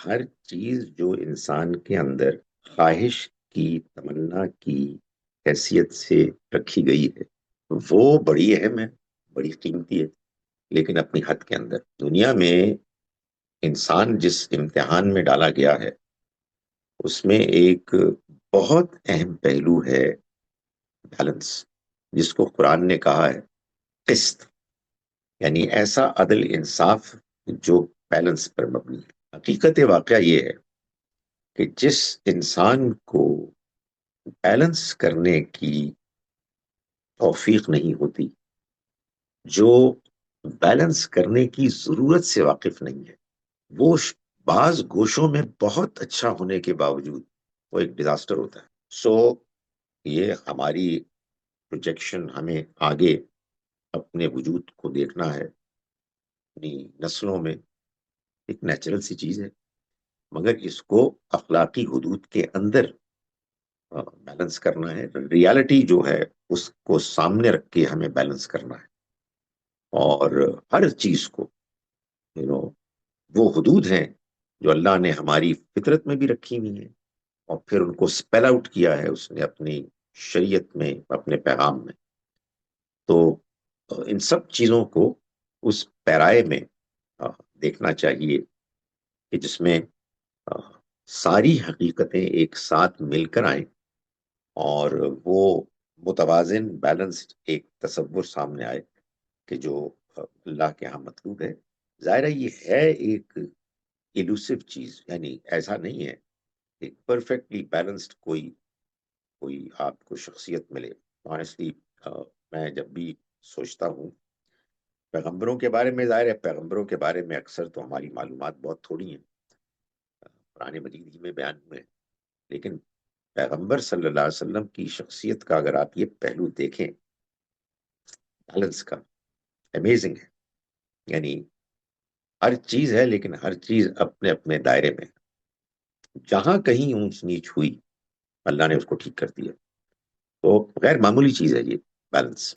ہر چیز جو انسان کے اندر خواہش کی تمنا کی حیثیت سے رکھی گئی ہے وہ بڑی اہم ہے، بڑی قیمتی ہے، لیکن اپنی حد کے اندر۔ دنیا میں انسان جس امتحان میں ڈالا گیا ہے اس میں ایک بہت اہم پہلو ہے بیلنس، جس کو قرآن نے کہا ہے قسط، یعنی ایسا عدل انصاف جو بیلنس پر مبنی ہے۔ حقیقت واقعہ یہ ہے کہ جس انسان کو بیلنس کرنے کی توفیق نہیں ہوتی، جو بیلنس کرنے کی ضرورت سے واقف نہیں ہے، وہ بعض گوشوں میں بہت اچھا ہونے کے باوجود وہ ایک ڈیزاسٹر ہوتا ہے۔ یہ ہماری پروجیکشن ہمیں آگے اپنے وجود کو دیکھنا ہے، اپنی نسلوں میں ایک نیچرل سی چیز ہے، مگر اس کو اخلاقی حدود کے اندر بیلنس کرنا ہے۔ ریالٹی جو ہے اس کو سامنے رکھ کے ہمیں بیلنس کرنا ہے، اور ہر چیز کو وہ حدود ہیں جو اللہ نے ہماری فطرت میں بھی رکھی ہوئی ہیں، اور پھر ان کو سپیل آؤٹ کیا ہے اس نے اپنی شریعت میں، اپنے پیغام میں۔ تو ان سب چیزوں کو اس پیرائے میں دیکھنا چاہیے کہ جس میں ساری حقیقتیں ایک ساتھ مل کر آئیں، اور وہ متوازن بیلنسڈ ایک تصور سامنے آئے کہ جو اللہ کے ہاں مطلوب ہے۔ ظاہر ہے یہ ہے ایک ایلوسو چیز، یعنی ایسا نہیں ہے ایک پرفیکٹلی بیلنسڈ کوئی آپ کو شخصیت ملے۔ آنیسٹلی میں جب بھی سوچتا ہوں پیغمبروں کے بارے میں، ظاہر ہے پیغمبروں کے بارے میں اکثر تو ہماری معلومات بہت تھوڑی ہیں، قرآن مجید ہی میں بیان ہوئے، لیکن پیغمبر صلی اللہ علیہ وسلم کی شخصیت کا اگر آپ یہ پہلو دیکھیں بیلنس کا، امیزنگ ہے۔ یعنی ہر چیز ہے لیکن ہر چیز اپنے اپنے دائرے میں، جہاں کہیں اونچ نیچ ہوئی اللہ نے اس کو ٹھیک کر دیا۔ تو غیر معمولی چیز ہے یہ بیلنس۔